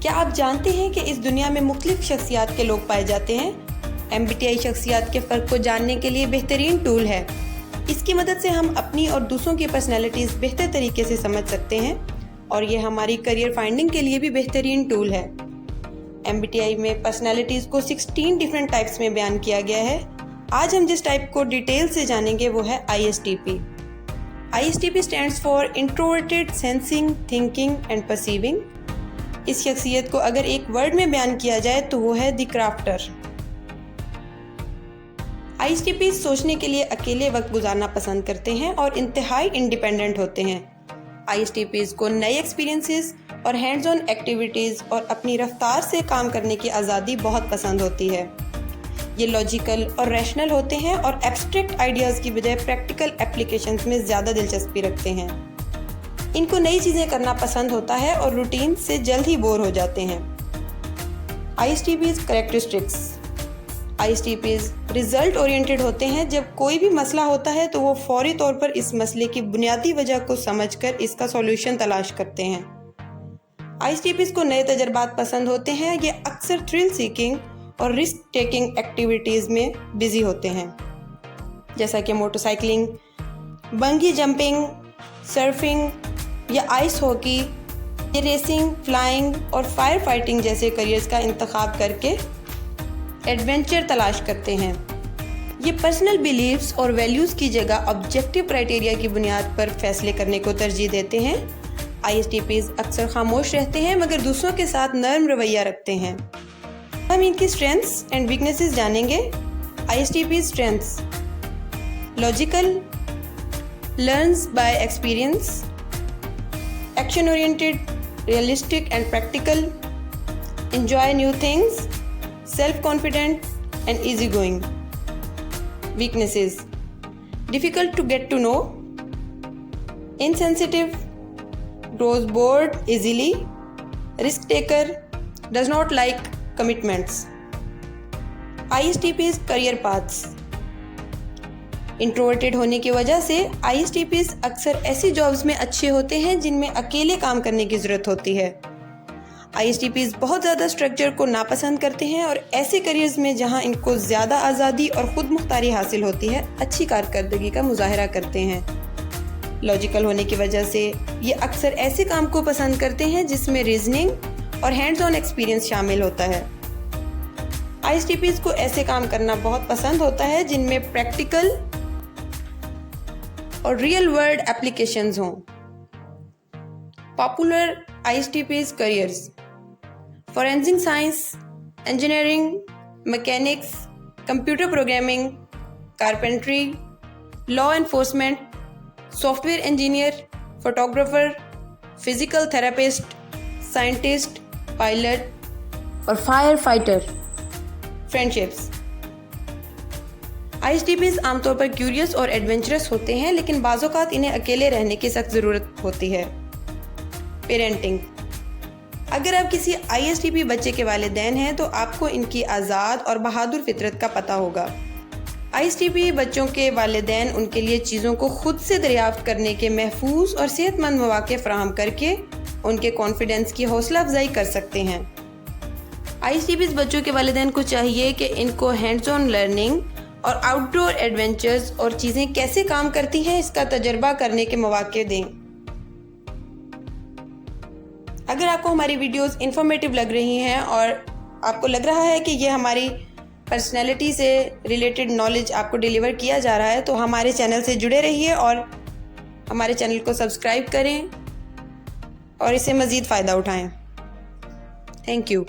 کیا آپ جانتے ہیں کہ اس دنیا میں مختلف شخصیات کے لوگ پائے جاتے ہیں؟ MBTI شخصیات کے فرق کو جاننے کے لیے بہترین ٹول ہے۔ اس کی مدد سے ہم اپنی اور دوسروں کی پرسنالٹیز بہتر طریقے سے سمجھ سکتے ہیں اور یہ ہماری کریئر فائنڈنگ کے لیے بھی بہترین ٹول ہے۔ MBTI میں پرسنالٹیز کو 16 ڈیفرنٹ ٹائپس میں بیان کیا گیا ہے۔ آج ہم جس ٹائپ کو ڈیٹیل سے جانیں گے وہ ہے ISTP۔ ISTP stands for Introverted Sensing, Thinking and Perceiving۔ اس شخصیت کو اگر ایک ورڈ میں بیان کیا جائے تو وہ ہے دی کرافٹر۔ ISTP سوچنے کے لیے اکیلے وقت گزارنا پسند کرتے ہیں اور انتہائی انڈیپینڈنٹ ہوتے ہیں۔ ISTPs کو نئے ایکسپیرینسز اور ہینڈز آن ایکٹیویٹیز اور اپنی رفتار سے کام کرنے کی آزادی بہت پسند ہوتی ہے۔ یہ لاجیکل اور ریشنل ہوتے ہیں اور ایبسٹریکٹ آئیڈیاز کی بجائے پریکٹیکل اپلیکیشنز میں زیادہ دلچسپی رکھتے ہیں۔ ان کو نئی چیزیں کرنا پسند ہوتا ہے اور روٹین سے جلد ہی بور ہو جاتے ہیں۔ ISTPs characteristics. ISTPs result oriented ہوتے ہیں۔ جب کوئی بھی مسئلہ ہوتا ہے تو وہ فوری طور پر اس مسئلے کی بنیادی وجہ کو سمجھ کر اس کا سولوشن تلاش کرتے ہیں۔ ISTPs کو نئے تجربات پسند ہوتے ہیں۔ یہ اکثر تھرل سیکنگ اور رسک ٹیکنگ ایکٹیویٹیز میں بزی ہوتے ہیں، جیسا کہ موٹر سائیکلنگ، بنگی جمپنگ، سرفنگ یا آئس ہاکی، ریسنگ، فلائنگ اور فائر فائٹنگ جیسے کریئرز کا انتخاب کر کے ایڈونچر تلاش کرتے ہیں۔ یہ پرسنل بیلیفز اور ویلیوز کی جگہ آبجیکٹیو کرائٹیریا کی بنیاد پر فیصلے کرنے کو ترجیح دیتے ہیں۔ ISTPs اکثر خاموش رہتے ہیں مگر دوسروں کے ساتھ نرم رویہ رکھتے ہیں۔ ہم ان کی اسٹرینتھس اینڈ ویکنیسز جانیں گے۔ ISTP strengths: logical, learns by experience, action oriented, realistic and practical, enjoy new things, self confident and easy going. Weaknesses: difficult to get to know, insensitive, grows bored easily, risk taker, does not like commitments۔ ISTPs career paths: انٹروورٹڈ ہونے کی وجہ سے ISTPs اکثر ایسی jobs میں اچھے ہوتے ہیں جن میں اکیلے کام کرنے کی ضرورت ہوتی ہے۔ ISTPs بہت زیادہ اسٹرکچر کو ناپسند کرتے ہیں اور ایسے کریئرز میں جہاں ان کو زیادہ آزادی اور خود مختاری حاصل ہوتی ہے اچھی کارکردگی کا مظاہرہ کرتے ہیں۔ لاجیکل ہونے کی وجہ سے یہ اکثر ایسے کام کو پسند کرتے ہیں جس میں ریزننگ اور ہینڈز آن ایکسپیرئنس شامل ہوتا ہے۔ ISTPs کو ایسے کام کرنا بہت پسند ہوتا ہے جن میں پریکٹیکل اور ریئل ورلڈ ایپلیکیشنز ہوں۔ Popular ISTPs careers: forensic science, engineering, mechanics, computer programming, carpentry, law enforcement, soft where engineer, photographer, physical therapist, scientist, pilot اور فائر فائٹر۔ فرینڈشپس: ISTPs عام طور پر کیوریس اور ایڈونچرس ہوتے ہیں لیکن بعض اوقات انہیں اکیلے رہنے کی سخت ضرورت ہوتی ہے۔ پیرنٹنگ: اگر آپ کسی ISTP بچے کے والدین ہیں تو آپ کو ان کی آزاد اور بہادر فطرت کا پتہ ہوگا۔ ISTP بچوں کے والدین ان کے لیے چیزوں کو خود سے دریافت کرنے کے محفوظ اور صحت مند مواقع فراہم کر کے ان کے کانفیڈنس کی حوصلہ افزائی کر سکتے ہیں۔ ISTPs بچوں کے والدین کو چاہیے کہ ان کو ہینڈز آن لرننگ اور آؤٹ ڈور ایڈونچرز اور چیزیں کیسے کام کرتی ہیں اس کا تجربہ کرنے کے مواقع دیں۔ اگر آپ کو ہماری ویڈیوز انفارمیٹیو لگ رہی ہیں اور آپ کو لگ رہا ہے کہ یہ ہماری پرسنالٹی سے ریلیٹڈ نالج آپ کو ڈیلیور کیا جا رہا ہے تو ہمارے چینل سے جڑے رہیے اور ہمارے چینل کو سبسکرائب کریں اور اس سے مزید فائدہ اٹھائیں۔ Thank you.